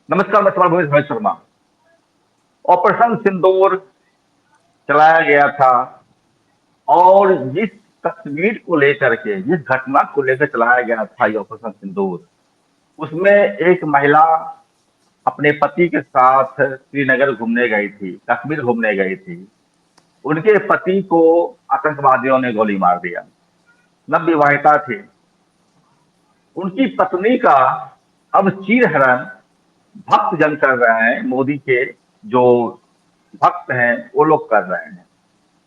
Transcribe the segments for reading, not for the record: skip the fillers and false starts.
नमस्कार, मैं तुम्हारा भूपेश भाई शर्मा। ऑपरेशन सिंदूर चलाया गया था और जिस तस्वीर को लेकर के, जिस घटना को लेकर चलाया गया था ये ऑपरेशन सिंदूर, उसमें एक महिला अपने पति के साथ श्रीनगर घूमने गई थी, कश्मीर घूमने गई थी। उनके पति को आतंकवादियों ने गोली मार दिया। नवविवाहिता थी। उनकी पत्नी का अब चीरहरण भक्त जन कर रहे हैं, मोदी के जो भक्त हैं वो लोग कर रहे हैं।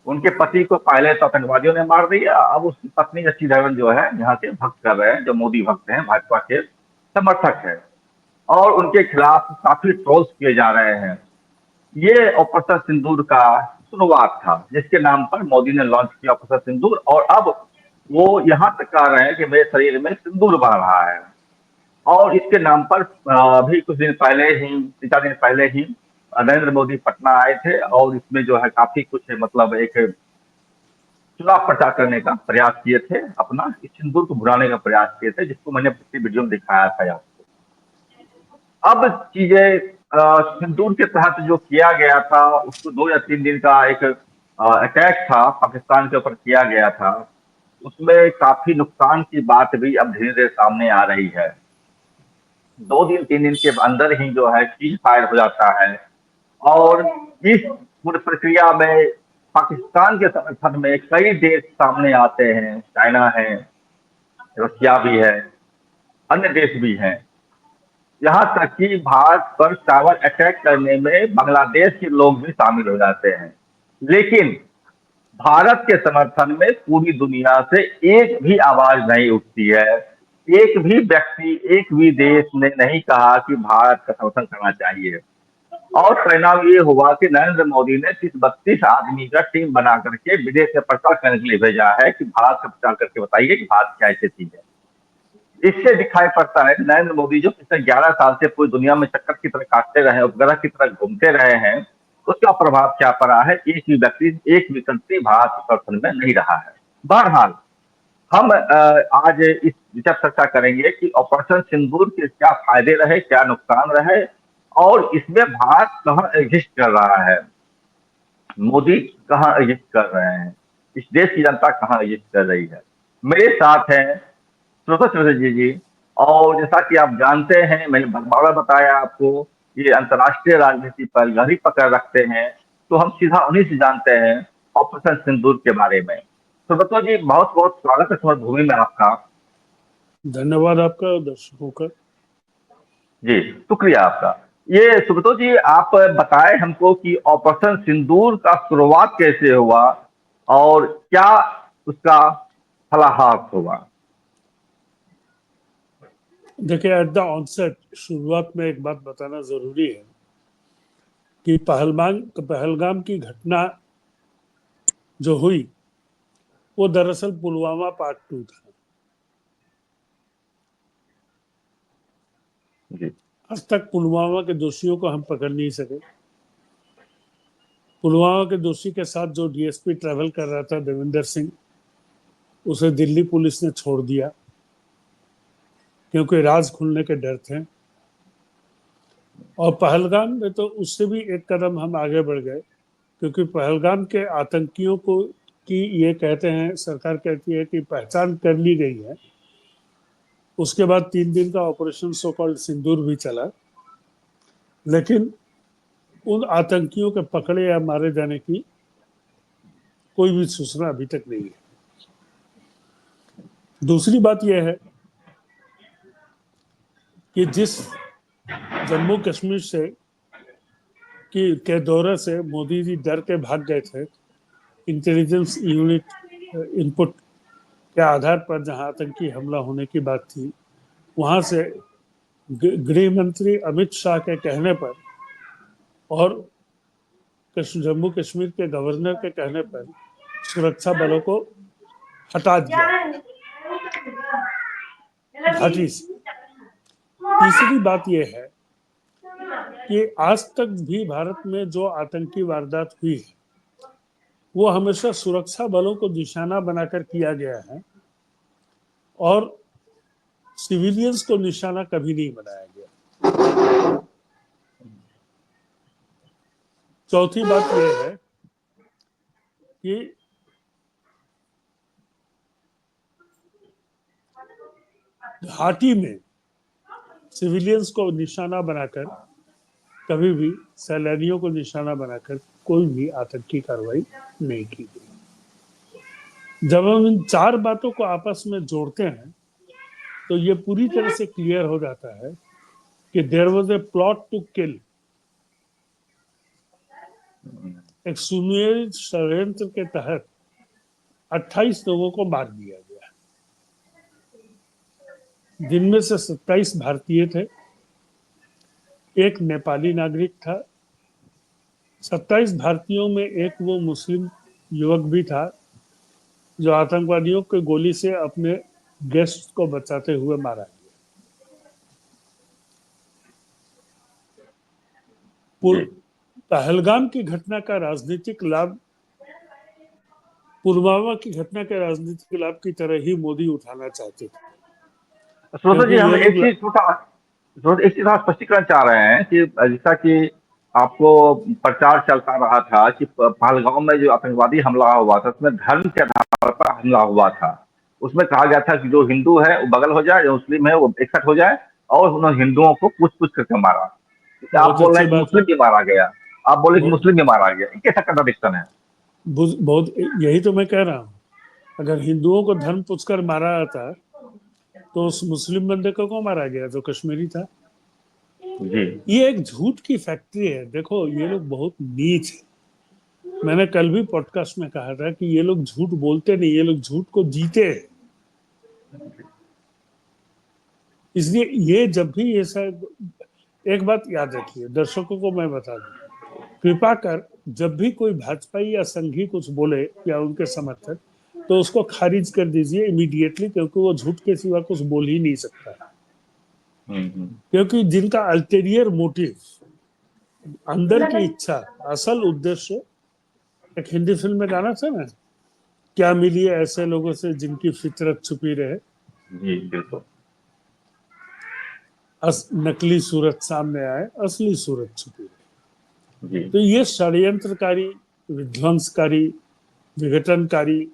उनके पति को पहले तो आतंकवादियों ने मार दिया, अब उसकी पत्नी का चीरहरण जो है यहाँ के भक्त कर रहे हैं, जो मोदी भक्त हैं, भाजपा के समर्थक है। और उनके खिलाफ काफी ट्रोल्स किए जा रहे हैं। ये ऑपरेशन सिंदूर का शुरुआत था, जिसके नाम पर मोदी ने लॉन्च किया ऑपरेशन सिंदूर। और अब वो यहाँ तक कह रहे हैं कि मेरे शरीर में सिंदूर बह रहा है। और इसके नाम पर अभी कुछ दिन पहले ही, 3 4 दिन पहले ही नरेंद्र मोदी पटना आए थे और इसमें जो है काफी कुछ मतलब एक चुनाव प्रचार करने का प्रयास किए थे, अपना इस सिंदूर को भुनाने का प्रयास किए थे, जिसको मैंने पिछली वीडियो में दिखाया था आपको। अब चीजें सिंदूर के तहत जो किया गया था, उसको 2 या 3 दिन का एक अटैक था, पाकिस्तान के ऊपर किया गया था। उसमें काफी नुकसान की बात भी अब धीरे धीरे सामने आ रही है। 2 दिन 3 दिन के अंदर ही जो है चीज फायर हो जाता है। और इस पूरी प्रक्रिया में पाकिस्तान के समर्थन में कई देश सामने आते हैं। चाइना है, रशिया भी है, अन्य देश भी हैं। यहाँ तक कि भारत पर साइबर अटैक करने में बांग्लादेश के लोग भी शामिल हो जाते हैं। लेकिन भारत के समर्थन में पूरी दुनिया से एक भी आवाज नहीं उठती है। एक भी व्यक्ति, एक भी देश ने नहीं कहा कि भारत का समर्थन करना चाहिए। और परिणाम ये हुआ कि नरेंद्र मोदी ने 30-32 आदमी का टीम बना करके विदेश में प्रचार करने के लिए भेजा है कि भारत का प्रचार करके बताइए कि भारत क्या स्थिति है। इससे दिखाई पड़ता है कि नरेंद्र मोदी जो पिछले 11 साल से पूरी दुनिया में चक्कर की तरह काटते रहे, उपग्रह की तरह घूमते रहे हैं, उसका प्रभाव क्या पड़ा है। एक भी व्यक्ति, एक भी कंट्री भारत के समर्थन में नहीं रहा है। बहरहाल हम आज इस विचार चर्चा करेंगे कि ऑपरेशन सिंदूर के क्या फायदे रहे, क्या नुकसान रहे, और इसमें भारत कहाँ एग्जिस्ट कर रहा है, मोदी कहाँ एग्जिस्ट कर रहे हैं, इस देश की जनता कहाँ एग्जिस्ट कर रही है। मेरे साथ हैं सुब्रत चौधरी जी। और जैसा कि आप जानते हैं, मैंने बार बताया आपको, ये अंतर्राष्ट्रीय राजनीति पर गहरी पकड़ रखते हैं। तो हम सीधा उन्हीं से जानते हैं ऑपरेशन सिंदूर के बारे में। सुब्रत जी, बहुत बहुत स्वागत है समर भूमि में आपका। धन्यवाद आपका दर्शकों का। जी, शुक्रिया आपका। ये सुब्रत जी, आप बताएं हमको कि ऑपरेशन सिंदूर का शुरुआत कैसे हुआ और क्या उसका फलाहार हुआ। देखिए, एट द ऑनसेट शुरुआत में एक बात बताना जरूरी है कि पहलगाम की घटना जो हुई वो दरअसल पुलवामा पार्ट 2 था। जी। आज तक पुलवामा के दोषियों को हम पकड़ नहीं सके। पुलवामा के दोषी के साथ जो डीएसपी ट्रैवल कर रहा था, देविंदर सिंह, उसे दिल्ली पुलिस ने छोड़ दिया क्योंकि राज खुलने के डर थे। और पहलगाम में तो उससे भी एक कदम हम आगे बढ़ गए, क्योंकि पहलगाम के आतंकियों को की ये कहते हैं, सरकार कहती है कि पहचान कर ली गई है। उसके बाद 3 दिन का ऑपरेशन सो कॉल्ड सिंदूर भी चला, लेकिन उन आतंकियों के पकड़े या मारे जाने की कोई भी सूचना अभी तक नहीं है। दूसरी बात यह है कि जिस जम्मू कश्मीर से के दौरे से मोदी जी डर के भाग गए थे, इंटेलिजेंस यूनिट इनपुट के आधार पर जहां आतंकी हमला होने की बात थी, वहां से गृह मंत्री अमित शाह के कहने पर और जम्मू कश्मीर के गवर्नर के कहने पर सुरक्षा बलों को हटा दिया घाटी से। तीसरी बात यह है कि आज तक भी भारत में जो आतंकी वारदात हुई है वो हमेशा सुरक्षा बलों को निशाना बनाकर किया गया है और सिविलियंस को निशाना कभी नहीं बनाया गया। चौथी बात यह है कि घाटी में सिविलियंस को निशाना बनाकर, कभी भी सैलानियों को निशाना बनाकर कोई भी आतंकी कार्रवाई नहीं की गई। जब हम इन चार बातों को आपस में जोड़ते हैं तो ये पूरी तरह से क्लियर हो जाता है कि there was a plot to kill. एक सुनियोजित षड्यंत्र के तहत 28 लोगों को मार दिया गया, जिनमें से 27 भारतीय थे, एक नेपाली नागरिक था। 27 भारतीयों में एक वो मुस्लिम युवक भी था जो आतंकवादियों की गोली से अपने गेस्ट को बचाते हुए मारा गया। जी पहलगाम की घटना का राजनीतिक लाभ पुलवामा की घटना के राजनीतिक लाभ की तरह ही मोदी उठाना चाहते थे, श्रोता क्योंकि जी, हम ये लोग एक चीज थोड़ा स्पष्टीकरण चाह रहे हैं कि जैसा कि आपको प्रचार चलता रहा था कि पहलगाम में जो आतंकवादी हमला हुआ था उसमें धर्म के आधार पर हमला हुआ था। उसमें कहा गया था कि जो हिंदू है वो बगल हो जाए, जो मुस्लिम है वो इकट्ठ हो जाए, और उन्होंने हिंदुओं को पूछ पूछ करके मारा। आप बहुत बोल रहे अच्छी हैं कि बात है। मुस्लिम भी मारा गया, आप बोले कि बहुत मुस्लिम भी मारा गया, ये कैसा कंट्राडिक्शन है? बहुत यही तो मैं कह रहा हूँ। अगर हिंदुओं को धर्म पूछकर मारा जाता तो उस मुस्लिम बंदे को क्यों मारा गया जो कश्मीरी था? जी ये एक झूठ की फैक्ट्री है। देखो, ये लोग बहुत नीच है। मैंने कल भी पॉडकास्ट में कहा था कि ये लोग झूठ बोलते नहीं, ये लोग झूठ को जीते हैं। इसलिए ये जब भी ये सब, एक बात याद रखिए, दर्शकों को मैं बता दूं, कृपा कर जब भी कोई भाजपाई या संघी कुछ बोले या उनके समर्थक, तो उसको खारिज कर दीजिए इमीडिएटली, क्योंकि वो झूठ के सिवा कुछ बोल ही नहीं सकता। हम्म। क्योंकि जिनका अल्टेरियर मोटिव, अंदर की इच्छा, असल उद्देश्य, एक हिंदी फिल्म में गाना था ना, क्या मिली है ऐसे लोगों से जिनकी फितरत छुपी रहे, जी बिल्कुल। नकली सूरत सामने आए, असली सूरत छुपी रहे। जी तो ये षड्यंत्रकारी, विध्वंसकारी, विघटनकारी,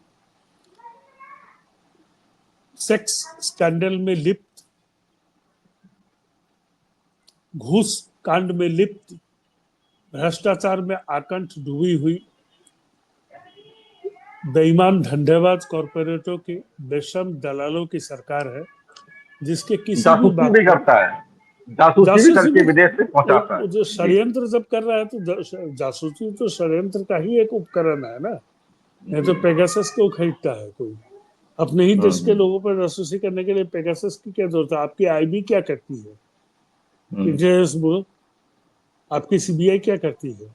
सेक्स स्कैंडल में लिप्त, घूस कांड में लिप्त, भ्रष्टाचार में आकंठ डूबी हुई, बेईमान धंधेबाज कॉरपोरेटों की, बेशर्म दलालों की सरकार है, जिसके किसी भी जासूसी बात भी पर, करता है, जासूसी भी जासूसी करके भी, विदेश में पहुंचाता है। वो जो जी षड्यंत्र जब कर रहा है तो जासूसी तो षड्यंत्र का ही एक उपकरण है ना। नहीं जी। तो पेगासस क्यों खरीदता है कोई? अपने ही देश के हम्म लोगों पर जासूसी करने के लिए पेगासस की क्या जरूरत है? आपकी आईबी क्या करती है? हम्म। इंटेलिजेंस ब्यूरो, आपकी सीबीआई क्या करती है?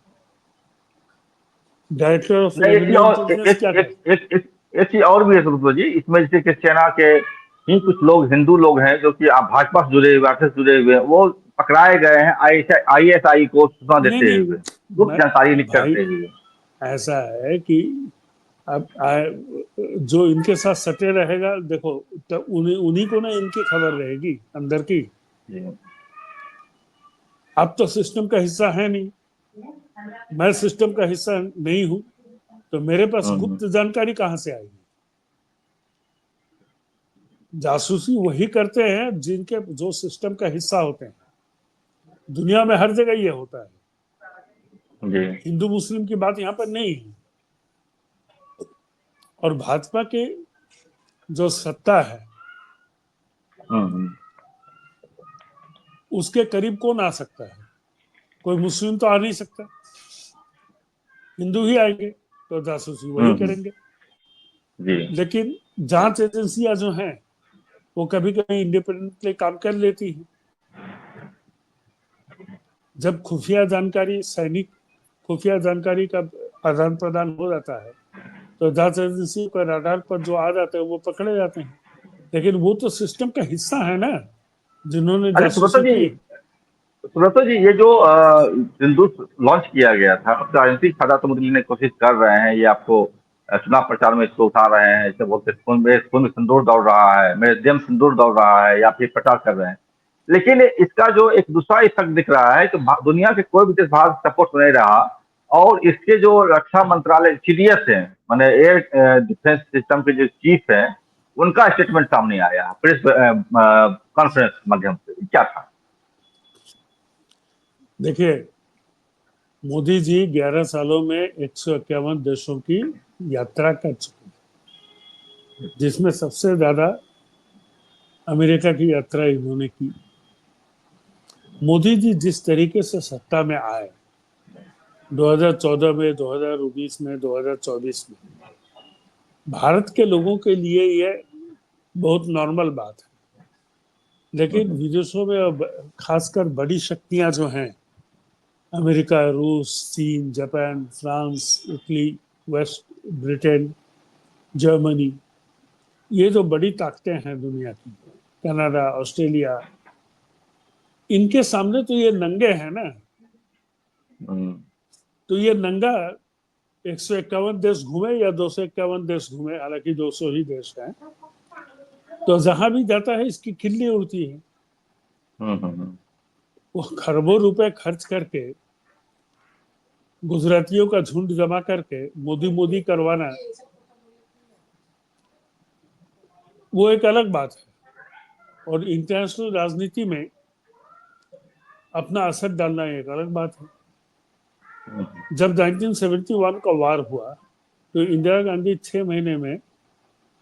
डायरेक्टर ऑफ नहीं, एक चीज रेवेन्यू और इंटेलिजेंस क्या एक करती एक एक एक चीज और भी है सुब्रत जी, इसमें जैसे कि सेना के ही कुछ लोग, हिंदू लोग हैं जो कि आप भाजपा से जुड़े हुए, आरएसएस से जुड़े हुए हैं, वो पकड़ाए गए हैं आईएसआई को सूचना है? नहीं देते नहीं, हुए, गुप्त मैं, जानकारी लीक भाई, करते हुए। ऐसा है कि अब जो इनके साथ सटे रहेगा, देखो, तो उन्हीं उन्हीं को ना इनकी खबर रहेगी अंदर की। जी अब तो सिस्टम का हिस्सा है नहीं, मैं सिस्टम का हिस्सा नहीं हूं, तो मेरे पास हम्म। गुप्त जानकारी कहां से आएगी? जासूसी वही करते हैं जिनके, जो सिस्टम का हिस्सा होते हैं। दुनिया में हर जगह ये होता है। जी हिंदू मुस्लिम की बात यहाँ पर नहीं है। और भाजपा के जो सत्ता है, हम्म। उसके करीब कौन आ सकता है? कोई मुस्लिम तो आ नहीं सकता, हिंदू ही आएंगे, तो जासूसी वही हम्म। करेंगे। जी लेकिन जांच एजेंसियां जो हैं, वो कभी कभी इंडिपेंडेंटली काम कर लेती हैं। जब खुफिया जानकारी, सैनिक खुफिया जानकारी का आदान प्रदान हो जाता है, तो जांच एजेंसी के रडार पर जो आ जाते हैं वो पकड़े जाते हैं। लेकिन वो तो सिस्टम का हिस्सा है ना, जिन्होंने अरे जासूसी की। सुब्रत जी, ये जो सिंदूर लॉन्च किया गया था, उसका राजनीतिक फायदा तो मोदी जी ने कोशिश कर रहे हैं, ये आपको चुनाव प्रचार में इसको उठा रहे हैं, इसे बोलते खून में सिंदूर दौड़ रहा है, मेरे देह में सिंदूर दौड़ रहा है, या फिर प्रचार कर रहे हैं। लेकिन इसका जो एक दूसरा इफेक्ट दिख रहा है कि दुनिया के कोई भी देश भारत सपोर्ट नहीं रहा, और इसके जो रक्षा मंत्रालय सीडीएस है, माने एयर डिफेंस सिस्टम के जो चीफ है, उनका स्टेटमेंट सामने आया प्रेस कॉन्फ्रेंस माध्यम से, क्या था? देखिए, मोदी जी 11 सालों में 151 देशों की यात्रा कर चुके हैं, जिसमें सबसे ज्यादा अमेरिका की यात्रा इन्होंने की। मोदी जी जिस तरीके से सत्ता में आए 2014 में, 2019 में, 2024 में, भारत के लोगों के लिए यह बहुत नॉर्मल बात है। लेकिन विदेशों में अब खासकर बड़ी शक्तियां जो हैं, अमेरिका, रूस, चीन, Japan, France, Italy, West Britain, Germany, ये जो बड़ी ताकतें हैं दुनिया की, कनाडा, ऑस्ट्रेलिया, इनके सामने तो ये नंगे हैं ना। हम्म, तो ये नंगा 151 देश घूमे या 251 देश घूमे, हालांकि 200 ही देश हैं, तो जहां भी जाता है इसकी खिल्ली उड़ती है। हम्म। वो खरबों रुपए खर्च करके, गुजरातियों का झुंड जमा करके मोदी मोदी करवाना, वो एक अलग बात है। और इंटरनेशनल राजनीति में अपना असर डालना एक अलग बात है। जब 1971 का वार हुआ तो इंदिरा गांधी 6 महीने में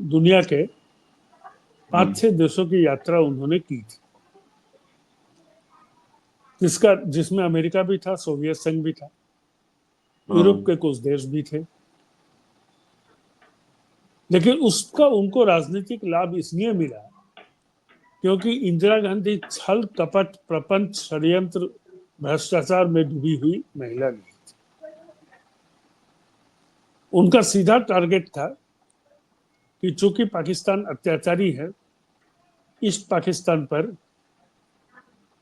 दुनिया के 5-6 देशों की यात्रा उन्होंने की थी, जिसमें अमेरिका भी था, सोवियत संघ भी था, यूरोप के कुछ देश भी थे। लेकिन उसका उनको राजनीतिक लाभ इसलिए मिला क्योंकि इंदिरा गांधी छल कपट प्रपंच षड्यंत्र भ्रष्टाचार में डूबी हुई महिला नहीं। उनका सीधा टारगेट था कि चूंकि पाकिस्तान अत्याचारी है, ईस्ट पाकिस्तान पर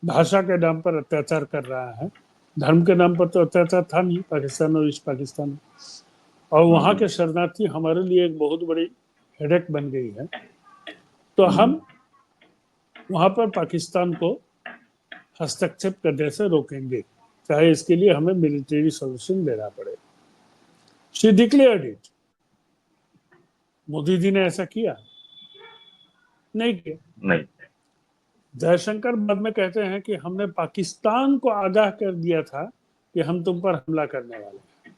भाषा के नाम पर अत्याचार कर रहा है, धर्म के नाम पर तो अत्याचार था नहीं पाकिस्तान और ईस्ट पाकिस्तान में, और वहां के शरणार्थी हमारे लिए एक बहुत बड़ी हेडेक बन गई है। तो हम वहां पर पाकिस्तान को हस्तक्षेप करने से रोकेंगे, चाहे इसके लिए हमें मिलिट्री सॉल्यूशन लेना पड़े। She declared it. Modi ji ने ऐसा किया नहीं किया। नहीं। जयशंकर बाद में कहते हैं कि हमने पाकिस्तान को आगाह कर दिया था कि हम तुम पर हमला करने वाले हैं,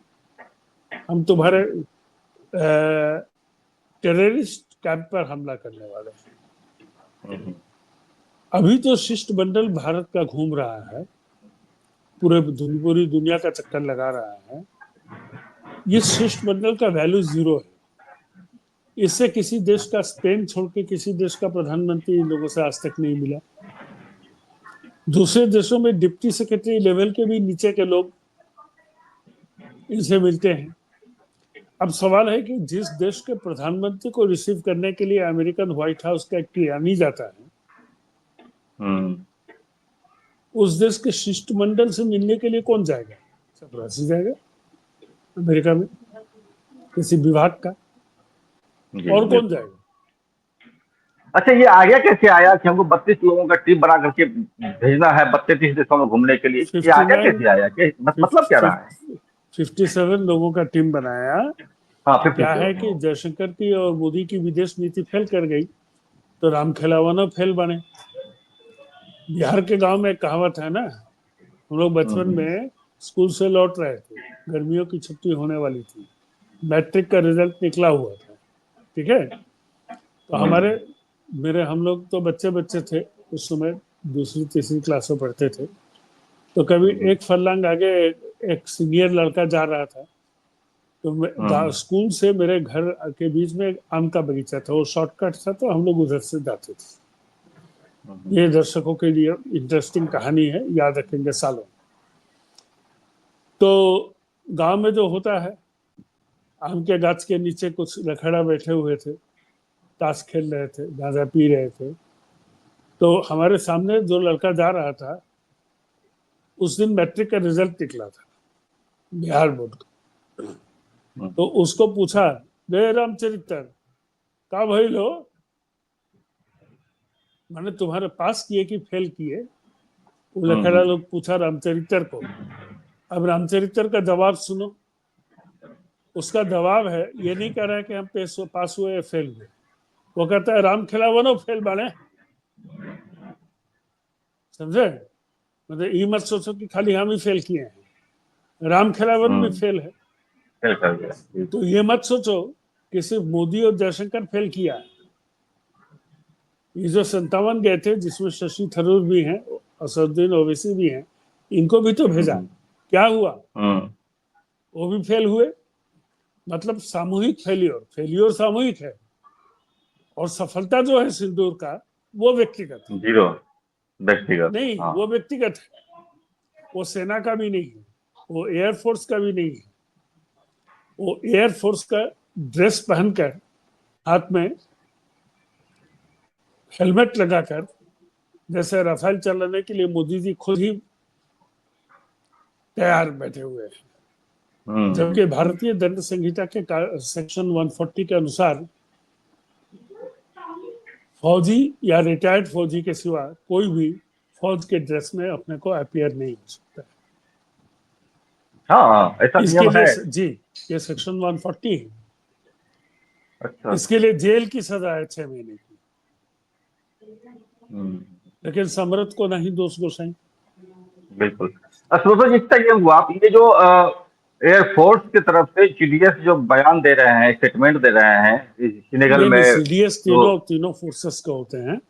हम तुम्हारे टेररिस्ट कैंप पर हमला करने वाले हैं। अभी तो शिष्टमंडल भारत का घूम रहा है, पूरी दुनिया का चक्कर लगा रहा है। ये शिष्टमंडल का वैल्यू जीरो है। इससे किसी देश का, स्पेन छोड़ के किसी देश का प्रधानमंत्री इन लोगों से आज तक नहीं मिला। दूसरे देशों में डिप्टी सेक्रेटरी लेवल के भी नीचे के लोग इनसे मिलते हैं। अब सवाल है कि जिस देश के प्रधानमंत्री को रिसीव करने के लिए अमेरिकन व्हाइट हाउस का एक कियानी जाता है, उस देश के शिष्टमंडल से मिलने के लिए कौन जाएगा? चपरासी जाएगा अमेरिका में, किसी विभाग का, और कौन जाएगा? अच्छा, ये आगे कैसे आया कि हमको 32 लोगों का टीम बना करके भेजना है 32 देशों में घूमने के लिए? ये आगे 59 कैसे आया, मतलब क्या रहा है? 57 लोगों का टीम बनाया। हाँ, क्या 57। है कि जयशंकर की और मोदी की विदेश नीति फेल कर गई, तो राम खेलावाना फेल बने। बिहार के गांव में एक कहावत है ना, हम लोग बचपन में स्कूल से लौट रहे थे, गर्मियों की छुट्टी होने वाली थी, मैट्रिक का रिजल्ट निकला हुआ था, ठीक है। तो हम लोग तो बच्चे बच्चे थे उस समय, दूसरी तीसरी क्लास में पढ़ते थे। तो कभी एक फर्लांग आगे एक सीनियर लड़का जा रहा था, तो स्कूल से मेरे घर के बीच में एक आम का बगीचा था, वो शॉर्टकट था, तो हम लोग उधर से जाते थे। ये दर्शकों के लिए इंटरेस्टिंग कहानी है, याद रखेंगे सालों। तो गांव में जो होता है, आम के गाछ के नीचे कुछ लखड़ा बैठे हुए थे, ताश खेल रहे थे, गांजा पी रहे थे। तो हमारे सामने जो लड़का जा रहा था, उस दिन मैट्रिक का रिजल्ट निकला था, बिहार बोर्ड का। तो उसको पूछा, रे रामचरित्र का भाई लो, मैंने तुम्हारे पास किए कि फेल किए? वो लखड़ा लोग पूछा रामचरित्र को। अब रामचरित्र का जवाब सुनो। उसका जवाब है, ये नहीं कह रहा है कि हम पास हुए या फेल हुए। वो कहता है राम खिलावनो फेल बाड़े। समझे? मतलब ये मत सोचो कि खाली हम ही फेल किए हैं, राम खिलावन भी हम्म, फेल है। फेल कर गया जी। तो ये मत सोचो कि सिर्फ मोदी और जयशंकर फेल किया है। ये जो 57 गए थे, जिसमें शशि थरूर भी हैं, असदुद्दीन ओवैसी भी हैं, इनको भी तो भेजा। हम्म, क्या हुआ? हम्म, वो भी फेल हुए। मतलब सामूहिक फेल्योर, फेल्योर सामूहिक है। और सफलता जो है सिंदूर का, वो व्यक्तिगत है। जीरो, व्यक्तिगत, नहीं, हाँ। वो व्यक्तिगत है। वो सेना का भी नहीं है, वो एयरफोर्स का भी नहीं है। वो एयरफोर्स का ड्रेस पहनकर, हाथ में हेलमेट लगाकर, जैसे राफेल चलाने के लिए मोदी जी खुद ही तैयार बैठे हुए हैं। हम्म, जबकि भारतीय दंड संहिता के सेक्शन 140 के अनुसार फौजी या रिटायर्ड फौजी के सिवा कोई भी फौज के ड्रेस में अपने को अपीयर नहीं हो सकता। हाँ, ऐसा इसके नियम लिए है। जी, ये सेक्शन 140 है। अच्छा। इसके लिए जेल की सजा है 6 महीने की। हम्म, लेकिन समरथ को नहीं दोष गोसाई। बिल्कुल। सुब्रत जी, इसका ये हुआ, आप ये जो एयरफोर्स की तरफ से जीडीएस जो बयान दे रहे हैं, स्टेटमेंट दे रहे हैं इस सेनेगल नहीं नहीं, में, सीडीएस जो तीनों तीनों फोर्सेस के होते हैं।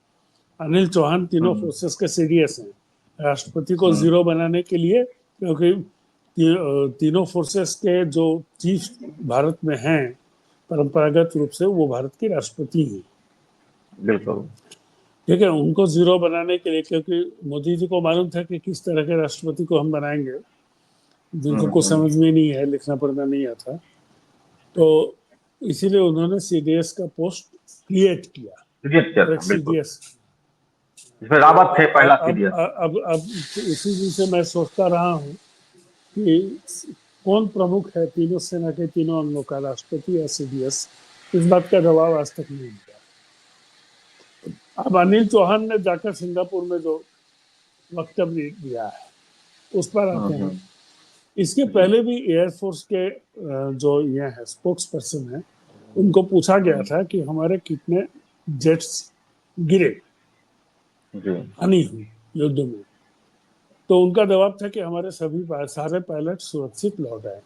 अनिल चौहान तीनों हम्म, फोर्सेस के सीडीएस हैं। राष्ट्रपति को हम्म, जीरो बनाने के लिए, क्योंकि तीनों फोर्सेस के जो चीफ भारत में हैं, परंपरागत रूप से वो भारत के राष्ट्रपति हैं। बिल्कुल। ठीक है, उनको जीरो बनाने के लिए, क्योंकि मोदी जी को मालूम था कि किस तरह के राष्ट्रपति को हम बनाएंगे, जिनको कुछ हम्म, समझ में नहीं है, लिखना पढ़ना नहीं आता। तो इसीलिए उन्होंने सीडीएस का पोस्ट क्रिएट किया। सीडीएस किया और था, एक बिल्कुल। सीडीएस। जिसमें तो रावत थे, पहला सीडीएस। अब इसी दिन से मैं सोचता रहा हूँ कि कौन प्रमुख है तीनों सेना के तीनों अंगों का, राष्ट्रपति या सीडीएस। इस बात का जवाब आज तक नहीं मिला। अब अनिल चौहान ने जाकर सिंगापुर में जो वक्तव्य दिया है, उस पर आते हैं। हम्म, इसके जी, पहले भी एयरफोर्स के जो ये है स्पोक्स पर्सन है, उनको पूछा गया हम्म, था कि हमारे कितने जेट्स गिरे, जी, हानि हुई युद्ध में। तो उनका जवाब था कि हमारे सभी सारे पायलट सुरक्षित लौट आए।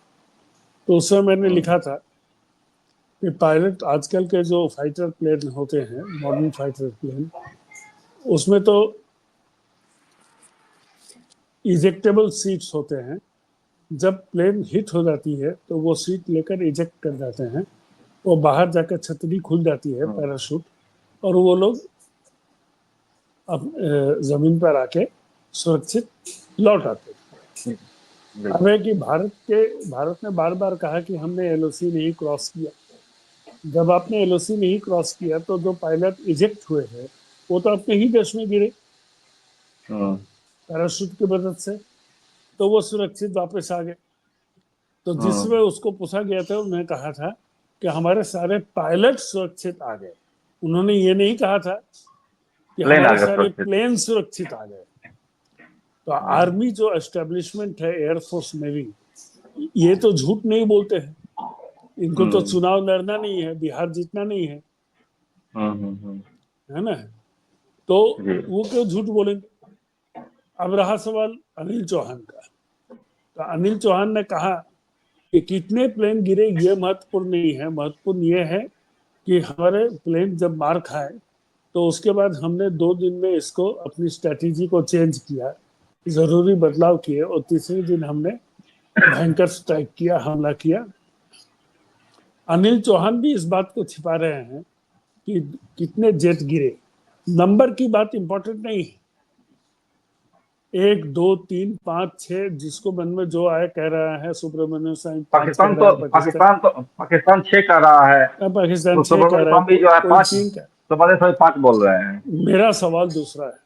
तो उस समय मैंने हम्म, लिखा था कि पायलट, आजकल के जो फाइटर प्लेन होते हैं, मॉडर्न फाइटर प्लेन, उसमें तो इजेक्टेबल सीट्स होते हैं। जब प्लेन हिट हो जाती है तो वो सीट लेकर इजेक्ट कर जाते हैं। वो बाहर जाकर छतरी खुल जाती है, हम्म, पैराशूट, और वो लोग अब जमीन पर आके सुरक्षित लौट आते हैं। अब बिल्कुल। है कि भारत ने बार बार कहा कि हमने एलओसी नहीं क्रॉस किया। जब आपने एलओसी नहीं क्रॉस किया तो जो पायलट इजेक्ट हुए हैं, वो तो अपने ही देश में गिरे हम्म, पैराशूट की मदद से। तो वो सुरक्षित वापस आ गए। तो जिसमें हम्म, उसको पूछा गया था, उन्होंने कहा था कि हमारे सारे पायलट सुरक्षित आ गए। उन्होंने ये नहीं कहा था कि प्लेन आ हमारे गया सारे सुरक्षित। प्लेन सुरक्षित आ गए। तो हम्म, आर्मी जो एस्टेब्लिशमेंट है, एयरफोर्स नेवी, ये तो झूठ नहीं बोलते हैं। इनको तो हम्म, चुनाव लड़ना नहीं है, बिहार जीतना नहीं है, हम्म, है ना? तो जी, वो क्यों झूठ बोलेंगे? अब रहा सवाल अनिल चौहान का। तो अनिल चौहान ने कहा कि कितने प्लेन गिरे ये महत्वपूर्ण नहीं है, महत्वपूर्ण ये है कि हमारे प्लेन जब मार खाए तो उसके बाद हमने 2 दिन में इसको अपनी स्ट्रेटेजी को चेंज किया, जरूरी बदलाव किए, और तीसरे दिन हमने भयंकर स्ट्राइक किया, हमला किया। अनिल चौहान भी इस बात को छिपा रहे हैं कि कितने जेट गिरे। नंबर की बात इंपॉर्टेंट नहीं है। 1 2 3 5 6, जिसको मन में जो आए कह रहा है। सुब्रमण्यम स्वामी 5 कह रहा है, पाकिस्तान। पाकिस्तान 6 कर रहा है। पाकिस्तान तो 6 कह सुब्रमण्यम रहा है, स्वामी जो है कोई 5, 3 कह। सुब्रमण्यम स्वामी 5 बोल रहे हैं। मेरा सवाल दूसरा है।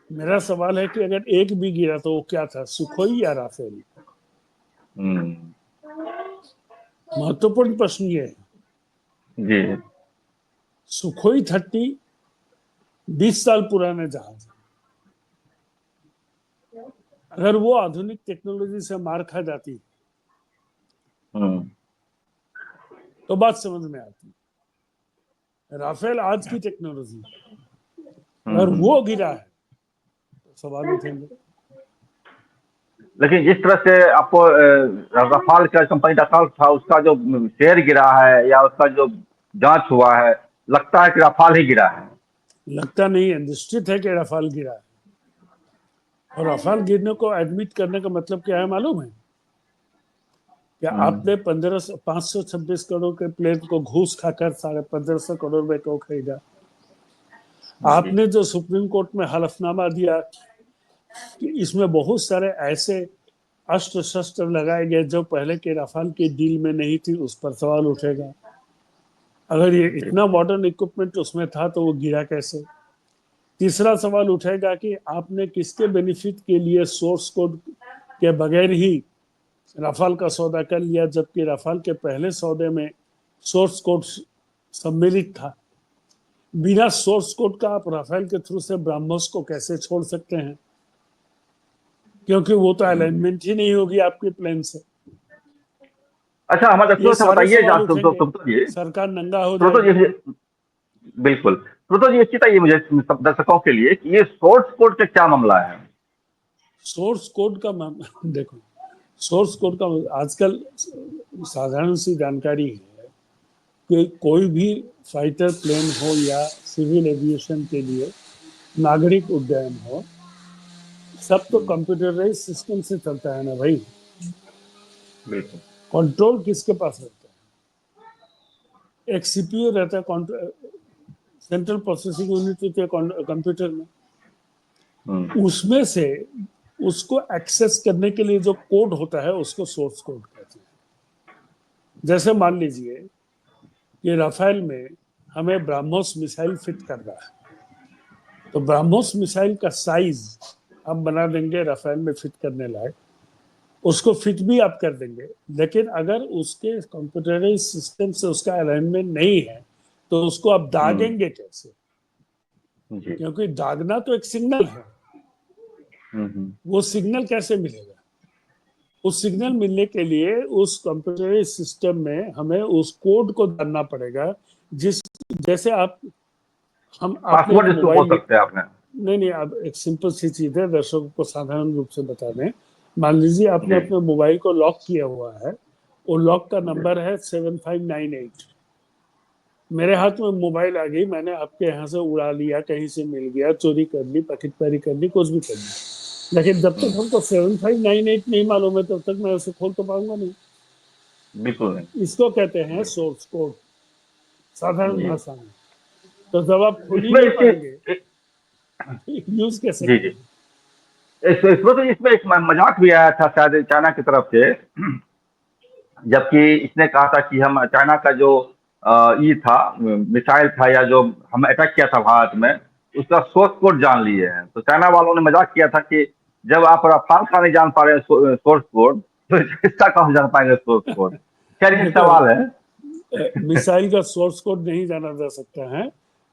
मेरा सवाल है कि अगर एक भी गिरा तो वो क्या था, सुखोई या राफेल? हम्म, महत्वपूर्ण प्रश्न ये है। जी, सुखोई 30 20 साल पुराने जहाज है। अगर वो आधुनिक टेक्नोलॉजी से मार खा जाती हम्म तो बात समझ में आती। राफेल आज की टेक्नोलॉजी, अगर हम्म। वो गिरा है तो सवाल उठेंगे। लेकिन जिस तरह से आपको रफाल का कंपनी रफाल था उसका जो शेयर गिरा है या उसका जो जांच हुआ है, लगता है कि रफाल ही गिरा है। लगता नहीं है, निश्चित है कि राफेल गिरा है। और राफेल गिरने को एडमिट करने का मतलब क्या है मालूम है? क्या हम्म, आपने 526 करोड़ के प्लेन को घूस खाकर 1550 करोड़ में क्यों खरीदा? जी आपने जो सुप्रीम कोर्ट में हलफनामा दिया कि इसमें बहुत सारे ऐसे अस्त्र शस्त्र लगाए गए जो पहले के राफेल की डील में नहीं थी, उस पर सवाल उठेगा। अगर ये जी। इतना मॉडर्न इक्विपमेंट उसमें था तो वो गिरा कैसे? तीसरा सवाल उठेगा कि आपने किसके बेनिफिट के लिए सोर्स कोड के बगैर ही राफेल का सौदा कर लिया, जबकि राफेल के पहले सौदे में सोर्स कोड सम्मिलित था। बिना सोर्स कोड का आप राफेल के थ्रू से ब्रह्मोस को कैसे छोड़ सकते हैं? क्योंकि वो तो अलाइनमेंट ही नहीं होगी आपके प्लान से। अच्छा, हमारे ये दर्शकों से सारे बताइए सवाल उठेंगे, सुब्रतो जी, सरकार नंगा हो सुब्रतो जाएगी। जी, बिल्कुल। सुब्रतो जी, एक बताइए मुझे, सब दर्शकों के लिए, कि ये सोर्स कोड का क्या मामला है। सोर्स कोड का मामला देखो, सोर्स कोड का आजकल साधारण सी जानकारी है कि कोई भी फाइटर प्लेन हो या सिविल एविएशन के लिए नागरिक उड्डयन हो, सब तो हम्म, कंप्यूटराइज सिस्टम से चलता है ना भाई। बिल्कुल। कंट्रोल किसके पास रहता है? एक सीपीयू रहता है, सेंट्रल प्रोसेसिंग यूनिट रहती है कंप्यूटर में। हम्म उसमें से उसको एक्सेस करने के लिए जो कोड होता है उसको सोर्स कोड कहते हैं। जैसे मान लीजिए कि राफेल में हमें ब्रह्मोस मिसाइल फिट करना है, तो ब्रह्मोस मिसाइल का साइज हम बना देंगे राफेल में फिट करने लायक, उसको फिट भी आप कर देंगे। लेकिन अगर उसके कंप्यूटराइज सिस्टम से उसका अलाइनमेंट नहीं है तो उसको आप हम्म, दागेंगे कैसे? जी। क्योंकि दागना तो एक सिग्नल है। हम्म। वो सिग्नल कैसे मिलेगा? उस सिग्नल मिलने के लिए उस कंप्यूटराइज सिस्टम में हमें उस कोड को डालना पड़ेगा। जिस जैसे आप हम आपने एक पासवर्ड इसको बोल मोबाइल, सकते हैं आपने। नहीं नहीं, अब एक सिंपल सी चीज है, दर्शकों को साधारण रूप से बता दें। मान लीजिए आपने जी अपने मोबाइल को लॉक किया हुआ है, वो लॉक का नंबर है 7598। मेरे हाथ में मोबाइल आ गई, मैंने आपके यहाँ से उड़ा लिया, कहीं से मिल गया, चोरी कर ली, पकेटपारी कर ली, कुछ भी कर ली, लेकिन जब तक हम्म, हमको 7598 नहीं मालूम है तब तक मैं उसे खोल तो पाऊंगा नहीं। बिल्कुल नहीं। इसको कहते हैं जी सोर्स कोड, साधारण जी। भाषा में। तो जब आप खोल ही इसमें नहीं इसके पाएंगे यूज कैसे जी जी, करेंगे? इसमें तो इसमें एक मजाक भी आया था शायद चाइना की तरफ से, जबकि इसने कहा था कि हम चाइना का जो ये था, मिसाइल था, या जो हम अटैक किया था भारत में, उसका सोर्स कोड जान लिए हैं। तो चाइना वालों ने मजाक किया था कि जब आप रफाल का नहीं जान पा रहे हैं सोर्स कोड, तो इसका कहाँ जान पाएंगे सोर्स कोड। खैर, ये देखो, सवाल है। मिसाइल का सोर्स कोड नहीं जाना जा सकता है।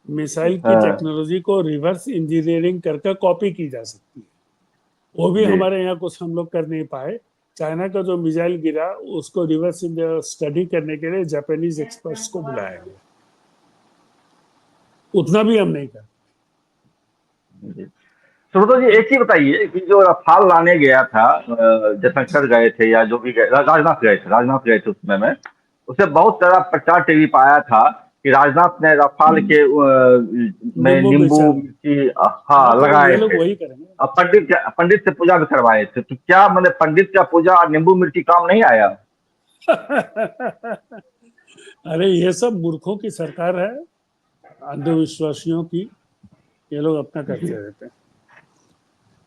मिसाइल की हाँ, टेक्नोलॉजी को रिवर्स इंजीनियरिंग करके कॉपी की जा सकती है। वो भी जी हमारे यहाँ कुछ हम लोग कर नहीं पाए। चाइना का जो मिसाइल गिरा उसको रिवर्स स्टडी करने के लिए जापानीज एक्सपर्ट्स को बुलाया गया, उतना भी हम नहीं कर। जी। सुब्रतो जी, एक ही बताइए कि जो रफाल लाने गया था, जयशंकर गए थे या जो भी गए, राजनाथ गए थे उस समय में, उसे बहुत सारा प्रचार टीवी पर आया था कि राजनाथ ने रफाल के में नींबू नींबू मिर्चा, मिर्ची, हाँ, हाँ, तो ये लगाए लोग थे। वही करेंगे। अब पंडित से पूजा भी करवाए थे, तो क्या मैंने पंडित का पूजा और नींबू मिर्ची काम नहीं आया। अरे ये सब मूर्खों की सरकार है, अंधविश्वासियों की। ये लोग अपना जी। करते रहते हैं।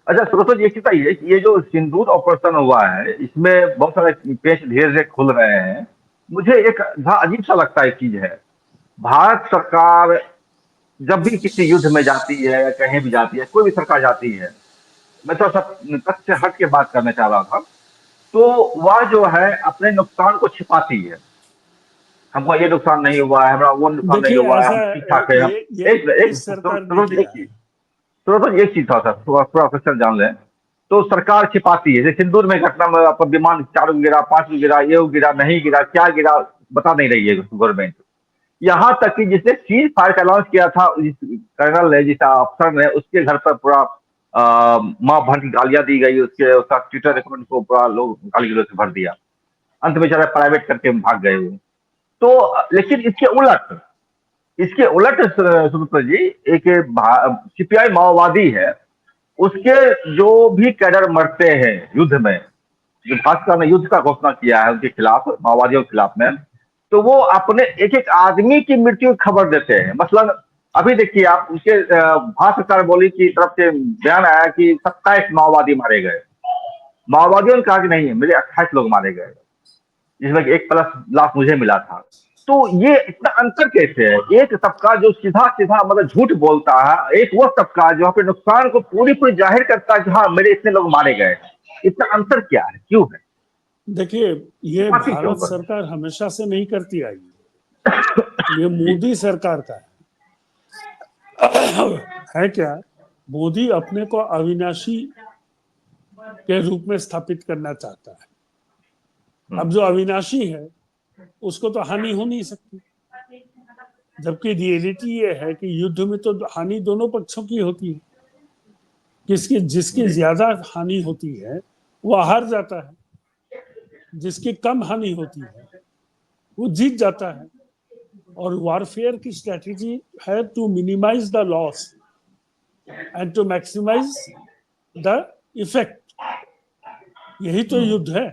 अच्छा सुब्रतो जी, एक चीज बताइए कि ये जो सिंदूर ऑपरेशन हुआ है, इसमें बहुत सारे पेच धीरे धीरे खुल रहे हैं। मुझे एक बड़ा अजीब सा लगता है चीज है। भारत सरकार जब भी किसी युद्ध में जाती है या कहीं भी जाती है, कोई भी सरकार जाती है, मैं थोड़ा सा तथ्य से हट के बात करना चाह रहा था, तो वह जो है अपने नुकसान को छिपाती है। हमको ये नुकसान नहीं हुआ है, हमारा वो नुकसान नहीं देखिए हुआ है, ऐसा हम ठीक ठाक है, हम ये एक एक इस सरकार ने सुनो तो किया एक है। चीज, सुनो तो एक चीज था सर, थोड़ा थोड़ा क्वेश्चन जान लें। तो सरकार छिपाती है। जैसे सिंदूर में घटना में आपका विमान 4 गिरा, 5 गिरा, ये गिरा, नहीं गिरा, क्या गिरा बता नहीं रही है गवर्नमेंट। यहाँ तक कि जिसने सीज फायर का अनाउंस किया था, कर्नल है, जिस अफसर ने, उसके घर पर पूरा माँ भर की गालियां दी गई, उसका ट्विटर अकाउंट को पूरा लोग गाली गलौज से भर दिया। अंत में बेचारा प्राइवेट करके भाग गए वो। तो लेकिन इसके उलट सुमित्रा जी, एक सीपीआई माओवादी है, उसके जो भी कैडर मरते हैं युद्ध में, जो भाजपा ने युद्ध का घोषणा किया है उनके खिलाफ, माओवादियों के खिलाफ में, तो वो अपने एक एक आदमी की मृत्यु की खबर देते हैं। मसलन अभी देखिए आप, उनके भारत सरकार बोली की तरफ से बयान आया कि 27 माओवादी मारे गए। माओवादियों ने कहा कि नहीं, मेरे 28 लोग मारे गए, जिसमें एक प्लस लाश मुझे मिला था। तो ये इतना अंतर कैसे है? एक तबका जो सीधा सीधा मतलब झूठ बोलता है, एक वो तबका जो अपने नुकसान को पूरी पूरी जाहिर करता है कि हाँ मेरे इतने लोग मारे गए। इतना अंतर क्या है, क्यों है? देखिए, ये बाकी क्यों भारत पर? सरकार हमेशा से नहीं करती आई है, ये मोदी सरकार का है क्या? मोदी अपने को अविनाशी के रूप में स्थापित करना चाहता है। अब जो अविनाशी है उसको तो हानि हो नहीं सकती, जबकि रियलिटी ये है कि युद्ध में तो हानि दोनों पक्षों की होती है। जिसकी जी। ज्यादा हानि होती है वो हार जाता है, जिसकी कम हानि होती है वो जीत जाता है। और वॉरफेयर की स्ट्रेटेजी है to minimise the loss and to maximise the effect. यही तो युद्ध है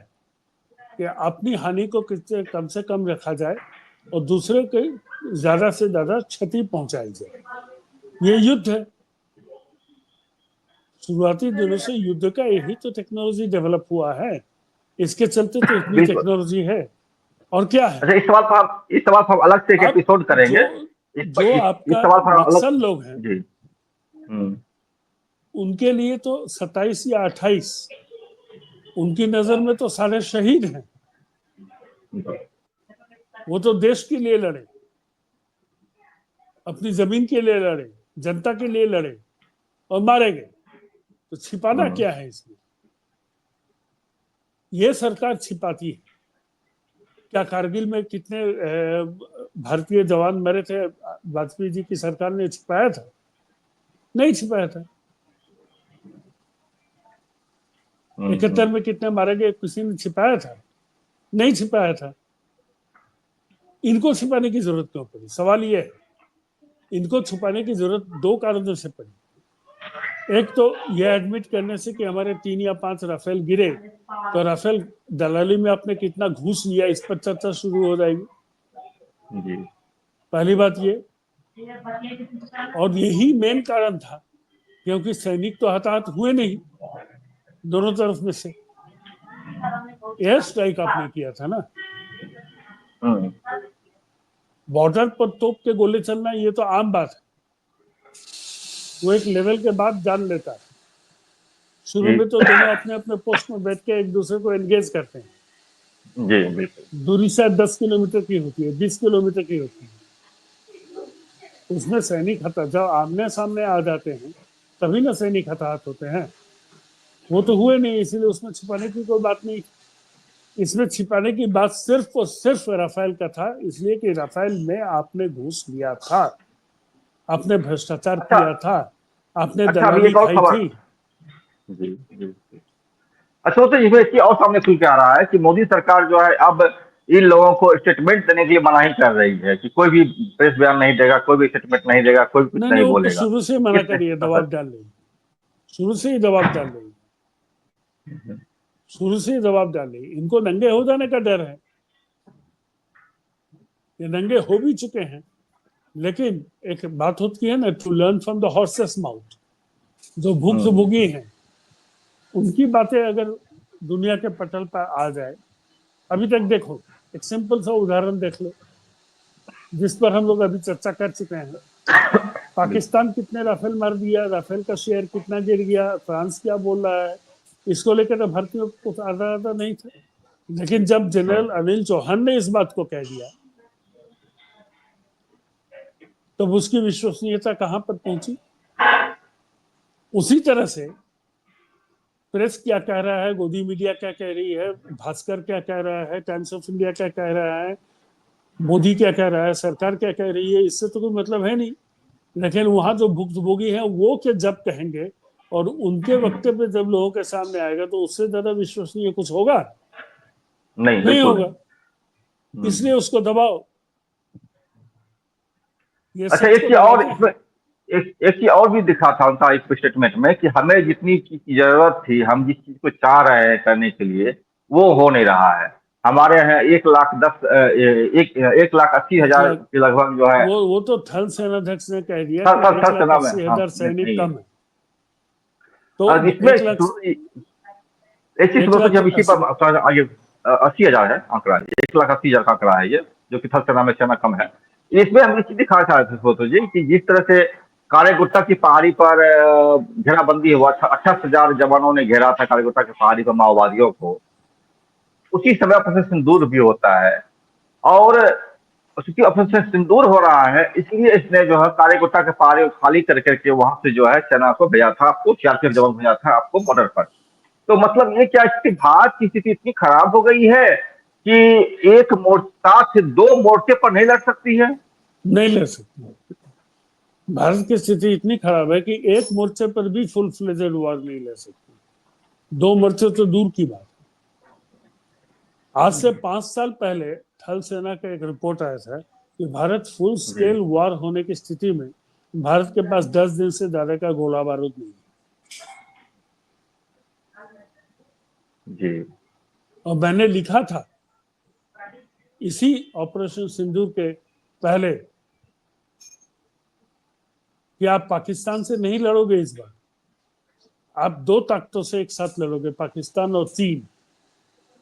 कि अपनी हानि को कितने कम से कम रखा जाए और दूसरे को ज्यादा से ज्यादा क्षति पहुंचाई जाए। ये युद्ध है। शुरुआती दिनों से युद्ध का यही तो टेक्नोलॉजी डेवलप हुआ है। इसके चलते तो इतनी बिल्कुल। टेक्नोलॉजी है। और क्या है? अच्छा, इस सवाल पर हम अलग से एक अब एपिसोड जो करेंगे। जो इस आपका सवाल पर हम अलग। नक्सल लोग हैं, जी। उनके लिए तो 27 या 28, उनकी नजर में तो सारे शहीद हैं। वो तो देश के लिए लड़े, अपनी जमीन के लिए लड़े, जनता के लिए लड़े और मारे गए। तो छिपाना क्या है इसमें? ये सरकार छिपाती है। क्या कारगिल में कितने भारतीय जवान मरे थे वाजपेयी जी की सरकार ने छिपाया था? नहीं छिपाया था। 71 में कितने मारे गए किसी ने छिपाया था? नहीं छिपाया था। इनको छिपाने की जरूरत क्यों पड़ी? सवाल ये है। इनको छुपाने की जरूरत दो कारणों से पड़ी। एक तो यह एडमिट करने से कि हमारे 3 या 5 राफेल गिरे, तो राफेल दलाली में आपने कितना घूस लिया, इस पर चर्चा शुरू हो जाएगी। जी। पहली बात ये। और यही मेन कारण था, क्योंकि सैनिक तो हताहत हुए नहीं दोनों तरफ में से। एयर स्ट्राइक आपने किया था ना। बॉर्डर पर तोप के गोले चलना ये तो आम बात है। वो एक लेवल के बाद जान लेता है। शुरू जी। में तो दोनों अपने अपने पोस्ट में बैठ के एक दूसरे को एंगेज करते हैं। जी बिल्कुल। दूरी शायद 10 किलोमीटर की होती है, 20 किलोमीटर की होती है। उसमें सैनिक हता जब आमने सामने आ जाते हैं तभी ना सैनिक हताहत होते हैं। वो तो हुए नहीं, इसलिए उसमें छिपाने की कोई बात नहीं। इसमें छिपाने की बात सिर्फ और सिर्फ राफेल का था, इसलिए कि राफेल में आपने घूस लिया था, आपने भ्रष्टाचार अच्छा। किया था, आपने अच्छा, अभी दलाली एक और खाई खबर। थी। जी जी। अच्छा, तो इसमें इसकी और सामने खुल के आ रहा है कि मोदी सरकार जो है अब इन लोगों को स्टेटमेंट देने के लिए मनाही कर रही है कि कोई भी प्रेस बयान नहीं देगा, कोई भी स्टेटमेंट नहीं देगा, कोई भी कुछ नहीं नहीं, नहीं वो बोलेगा। शुरू से ही मना कितने करिए, कितना दबाव सच? डाल रही है। शुरू से ही दबाव डाल रही है। शुरू से ही दबाव डाल रही है। इनको नंगे हो जाने का डर है। ये नंगे हो भी चुके हैं। लेकिन एक बात होती है ना, to learn from the horse's mouth. जो भुक्तभोगी हैं उनकी बातें अगर दुनिया के पटल पर आ जाए। अभी तक देखो, एक सिंपल सा उदाहरण देख लो जिस पर हम लोग अभी चर्चा कर चुके हैं। पाकिस्तान कितने राफेल मार दिया, राफेल का शेयर कितना गिर गया, फ्रांस क्या बोल रहा है, इसको लेकर तो भारतीयों को आधा आधा नहीं था। लेकिन जब जनरल अनिल चौहान ने इस बात को कह दिया तब उसकी विश्वसनीयता कहां पर पहुंची। उसी तरह से प्रेस क्या कह रहा है, गोदी मीडिया क्या कह रही है, भास्कर क्या कह रहा है, टाइम्स ऑफ इंडिया क्या कह रहा है, मोदी क्या कह रहा है, सरकार क्या कह रही है, इससे तो कोई मतलब है नहीं। लेकिन वहां जो भुक्तभोगी है वो क्या जब कहेंगे और उनके वक्तव्य जब लोगों के सामने आएगा तो उससे ज्यादा विश्वसनीय कुछ होगा? नहीं, नहीं बिल्कुल नहीं। होगा। हम्म। इसलिए उसको दबाओ, ये अच्छा, सच एक को चीज और दबाते हैं। इसमें, एक चीज और भी दिखा था उनका एक स्टेटमेंट में कि हमें जितनी चीज की जरूरत थी, हम जिस चीज को चाह रहे हैं करने के लिए, वो हो नहीं रहा है। हमारे यहाँ 1,80,000 1 लाख, के लगभग जो है। वो तो थल सेनाध्यक्ष ने कह दिया थल कि थल एक थल लाख सेना में, अस्सी हाँ, हजार सैनिक नहीं है। कम है। तो और इसमें 1 लाख, एक चीज एक सुनो तो, लाख जब इसी पर थोड़ा सा आगे, 80,000 है आंकड़ा, 1,80,000 का आंकड़ा है ये, जो कि थल सेना में सेना कम है। इसमें हम चीज दिखा चाहते थे फोटो जी, कि जिस तरह से कालेगुट्टा की पहाड़ी पर घेराबंदी हुआ था, 28,000 जवानों ने घेरा था कालेगुट्टा की पहाड़ी पर माओवादियों को। उसी समय ऑपरेशन सिंदूर भी होता है, और चूंकि ऑपरेशन सिंदूर हो रहा है, इसलिए इसने जो है कालेगुट्टा के पहाड़ी को खाली कर करके वहां से जो है सेना को भेजा था, आपको सीआरपीएफ जवान भेजा था आपको बॉर्डर पर। तो मतलब ये क्या स्थिति, भारत की स्थिति इतनी खराब हो गई है कि एक मोर्चा से दो मोर्चे पर नहीं लड़ सकती है। नहीं ले सकते। भारत की स्थिति इतनी खराब है कि एक मोर्चे पर भी फुल फ्लेजेड वॉर नहीं ले सकते, दो मोर्चे तो दूर की बात। आज से 5 साल पहले थल सेना का एक रिपोर्ट आया था कि भारत फुल जी। स्केल वॉर होने की स्थिति में भारत के पास 10 दिन से ज्यादा का गोला बारूद नहीं है। जी। और मैंने लिखा था इसी ऑपरेशन सिंदूर के पहले कि आप पाकिस्तान से नहीं लड़ोगे इस बार, आप दो ताकतों से एक साथ लड़ोगे, पाकिस्तान और चीन।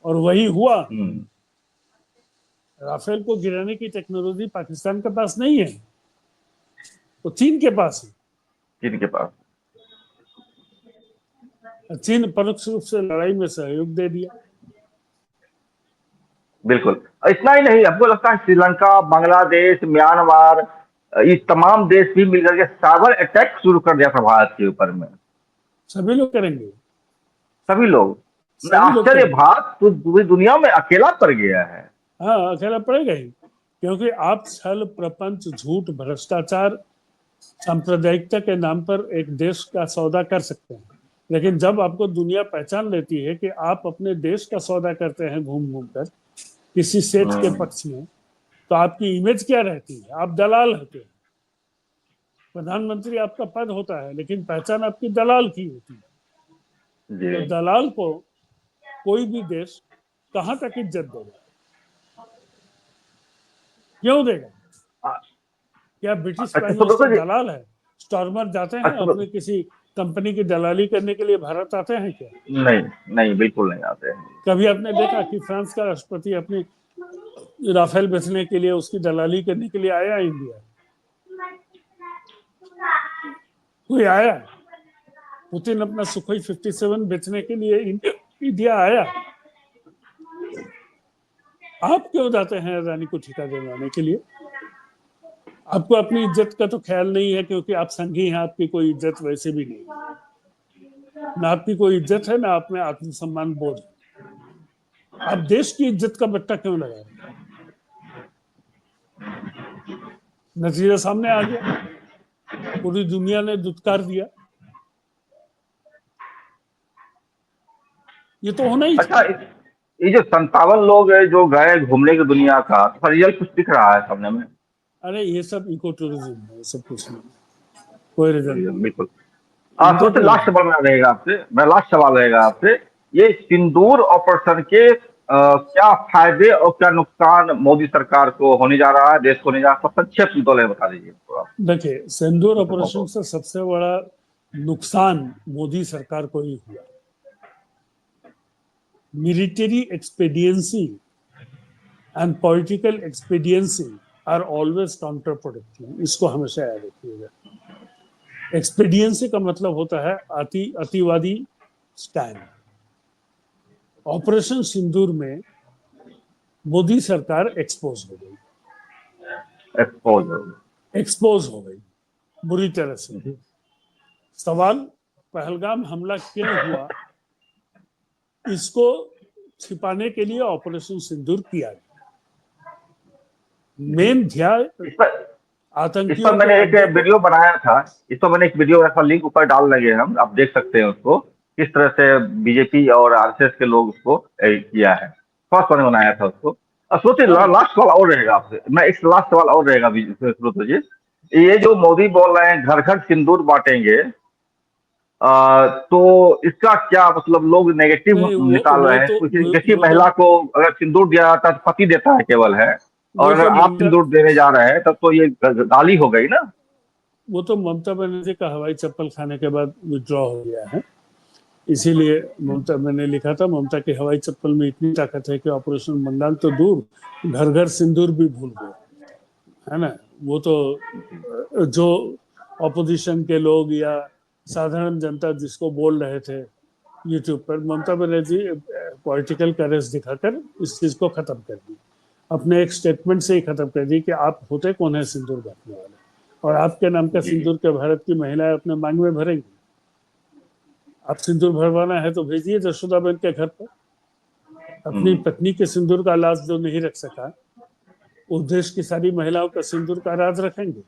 और वही हुआ। हम्म। राफेल को गिराने की टेक्नोलॉजी पाकिस्तान के पास नहीं है, वो चीन के पास चीन के पास। है। चीन परोक्ष रूप से लड़ाई में सहयोग दे दिया। बिल्कुल। इतना ही नहीं, हमको लगता है श्रीलंका, बांग्लादेश, म्यांमार, ये तमाम देश भी मिलकर के साइबर अटैक शुरू कर दिया था भारत के ऊपर में। सभी लोग करेंगे, सभी लोग। सभी लोग आश्चर्य, करेंगे। भारत तो पूरी दुनिया में अकेला पड़ गया है। हाँ, अकेला पड़ेगा ही, क्योंकि आप छल प्रपंच झूठ भ्रष्टाचार सांप्रदायिकता के नाम पर एक देश का सौदा कर सकते हैं, लेकिन जब आपको दुनिया पहचान लेती है कि आप अपने देश का सौदा करते हैं घूम घूम कर किसी सेठ के हम्म। पक्ष में, तो आपकी इमेज क्या रहती है? आप दलाल होते हैं। प्रधानमंत्री आपका पद होता है लेकिन पहचान आपकी दलाल की होती है। जी। तो दलाल को कोई भी देश कहां तक इज्जत देगा? क्यों देगा? क्या ब्रिटिश अच्छा, प्राइम तो मिनिस्टर दोस्तों जी, दलाल है? स्टॉर्मर जाते हैं अच्छा अपने किसी कंपनी की दलाली करने के लिए भारत आते हैं क्या? नहीं, नहीं, बिल्कुल नहीं आते हैं। कभी आपने देखा कि फ्रांस का राष्ट्रपति अपनी राफेल बेचने के लिए उसकी दलाली करने के लिए आया इंडिया? कोई आया? पुतिन अपना सुखोई 57 बेचने के लिए इंडिया आया? आप क्यों जाते हैं अदानी को ठेका दिलवाने के लिए? आपको अपनी इज्जत का तो ख्याल नहीं है, क्योंकि आप संघी हैं, आपकी कोई इज्जत वैसे भी नहीं है। ना आपकी कोई इज्जत है, ना आप में आत्मसम्मान बोध है। आप देश की इज्जत का बट्टा क्यों लगा रहे हैं? नतीजा सामने आ गया, पूरी दुनिया ने दुत्कार दिया। ये तो होना ही था। अच्छा, ये जो 57 लोग हैं जो गए घूमने की दुनिया का, तो रिजल्ट कुछ दिख रहा है सामने में? अरे ये सब इको टूरिज्म है, ये सब कुछ नहीं, कोई रिजल्ट नहीं। बिल्कुल। इनको सबसे कोई लास्ट सवाल मेरा रहेगा आपसे, मेरा लास्ट सवाल रहेगा आपसे, ये सिंदूर ऑपरेशन के क्या फायदे और क्या नुकसान मोदी सरकार को होने जा रहा है, देश को होने जा रहा है, सब संक्षेप में 2 लाइन बता दीजिए थोड़ा। देखिए, सिंदूर दर्शकों ऑपरेशन को। से सबसे बड़ा नुकसान मोदी सरकार को ही हुआ। Military expediency and political expediency are always counter productive, इसको हमेशा याद रखिएगा। एक्सपीडियंसी का मतलब होता है अतिवादी स्टैंड। ऑपरेशन सिंदूर में मोदी सरकार एक्सपोज हो गई, एक्सपोज हो गए। एक्सपोज हो गई बुरी तरह से। जी। सवाल, पहलगाम हमला क्यों हुआ? इसको छिपाने के लिए ऑपरेशन सिंदूर किया गया। मेन ध्यान इस पर आतंकियों के मैंने एक अड्डे को, वीडियो बनाया था। इस पर मैंने एक वीडियो रखा, लिंक ऊपर डाल लगे हम, आप देख सकते हैं उसको, किस तरह से बीजेपी और आरएसएस के लोग उसको किया है। फर्स्ट मैंने बनाया था उसको। सोचिए, हाँ, लास्ट सवाल और रहेगा आपसे, मैं एक लास्ट सवाल और रहेगा श्रोतो जी। ये जो मोदी बोल रहे हैं घर घर सिंदूर बांटेंगे, तो इसका क्या मतलब, लोग नेगेटिव नहीं निकाल रहे हैं। किसी वो तो महिला को अगर सिंदूर दिया जाता है तो पति देता है केवल है, वो और तो अगर आप ममता सिंदूर देने जा रहे हैं तब तो ये गाली हो गई ना। वो तो ममता बनर्जी का हवाई चप्पल खाने के बाद विड्रॉ हो गया है। इसीलिए ममता, मैंने लिखा था, ममता के हवाई चप्पल में इतनी ताकत है कि ऑपरेशन मंडाल तो दूर, घर घर सिंदूर भी भूल गए, है ना। वो तो जो ऑपोजिशन के लोग या साधारण जनता जिसको बोल रहे थे यूट्यूब पर, ममता बनर्जी पॉलिटिकल करेज दिखाकर इस चीज को खत्म कर दी। अपने एक स्टेटमेंट से ही खत्म कर दी कि आप होते कौन है सिंदूर बांटने वाले, और आपके नाम का जी जी। सिंदूर के भारत की महिलाएं अपने मांग में भरेंगी। आप सिंदूर भरवाना है तो भेजिए जशोदाबेन के घर पर। अपनी हम्म, पत्नी के सिंदूर का लाज जो नहीं रख सका, उस देश की सारी महिलाओं का सिंदूर का राज रखेंगे।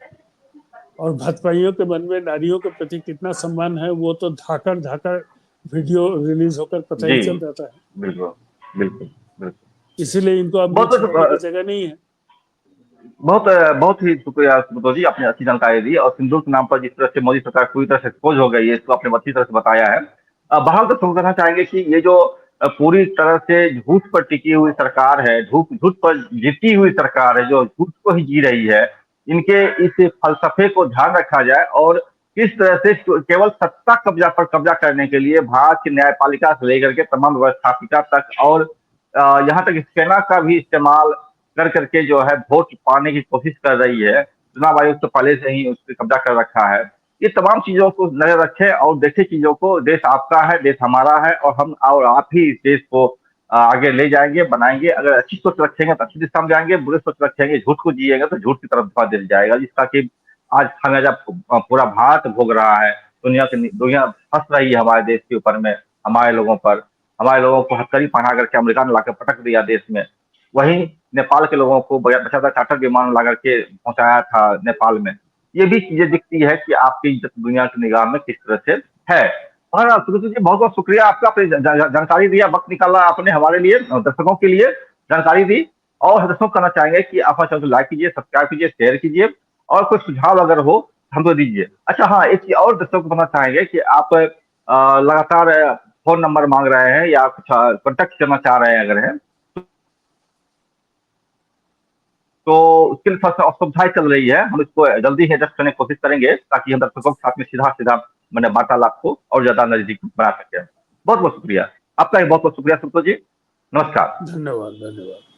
और भाजपाइयों के मन में नारियों के प्रति कितना सम्मान है वो तो धाकड़ धाकड़ वीडियो रिलीज होकर पता जी ही चल जाता है। बिल्कुल बिल्कुल बिल्कुल। इसीलिए इनको अब मुंह बहुत छिपाने की जगह नहीं है। बहुत ही शुक्रिया सुब्रतो जी, आपने अच्छी जानकारी दी। और सिंदूर के नाम पर जिस तरह से मोदी सरकार पूरी तरह से एक्सपोज हो गई है, इसको आपने अच्छी तरह से बताया है। बहरहाल तो समझना चाहेंगे कि ये जो पूरी तरह से झूठ पर टिकी हुई सरकार है, झूठ झूठ पर जीती हुई सरकार है, जो झूठ को ही जी रही है, इनके इस फलसफे को ध्यान रखा जाए और किस तरह से केवल सत्ता कब्जा पर कब्जा करने के लिए भारत की न्यायपालिका से लेकर के तमाम व्यवस्थापिका तक, और यहाँ तक सेना का भी इस्तेमाल कर करके जो है वोट पाने की कोशिश कर रही है। चुनाव आयोग तो पहले से ही उस पर कब्जा कर रखा है। ये तमाम चीजों को नजर रखे और देखे चीजों को। देश आपका है, देश हमारा है, और हम और आप ही इस देश को आगे ले जाएंगे, बनाएंगे। अगर अच्छी सोच रखेंगे तो अच्छी दिशा में जाएंगे, बुरे सोच रखेंगे, झूठ को जिएगा तो झूठ की तरफ धोखा दे जाएगा, जिसका कि आज खामियाजा पूरा भारत भोग रहा है। दुनिया फंस रही है हमारे देश के ऊपर में, हमारे लोगों पर। हमारे लोगों को हथकड़ी पहना करके अमेरिका ने लाकर पटक दिया देश में। वहीं नेपाल के लोगों को बचाता चार्टर विमान ला करके पहुंचाया था नेपाल में। ये भी चीजें दिखती है कि आपकी इज्जत दुनिया की निगाह में किस तरह से है। और सुब्रत जी, बहुत बहुत शुक्रिया आपका, अपनी जानकारी दिया, वक्त निकाला आपने हमारे लिए, दर्शकों के लिए जानकारी दी। और दर्शकों कहना चाहेंगे कि आप चैनल को लाइक कीजिए, सब्सक्राइब कीजिए, शेयर कीजिए, और कोई सुझाव अगर हो हमको दीजिए। अच्छा हाँ, एक चीज और दर्शकों को बताना चाहेंगे कि आप लगातार फोन नंबर मांग रहे हैं या कुछ कॉन्टेक्ट करना चाह रहे हैं अगर है, तो उसके लिए थोड़ा असुविधाएं चल रही है। हम इसको जल्दी ही एडजस्ट करने की कोशिश करेंगे ताकि हम दर्शकों के साथ में सीधा सीधा मैंने वार्तालाप को और ज्यादा नजदीक बना सके। बहुत बहुत शुक्रिया आपका, बहुत बहुत शुक्रिया सुब्रतो जी। नमस्कार। धन्यवाद, धन्यवाद।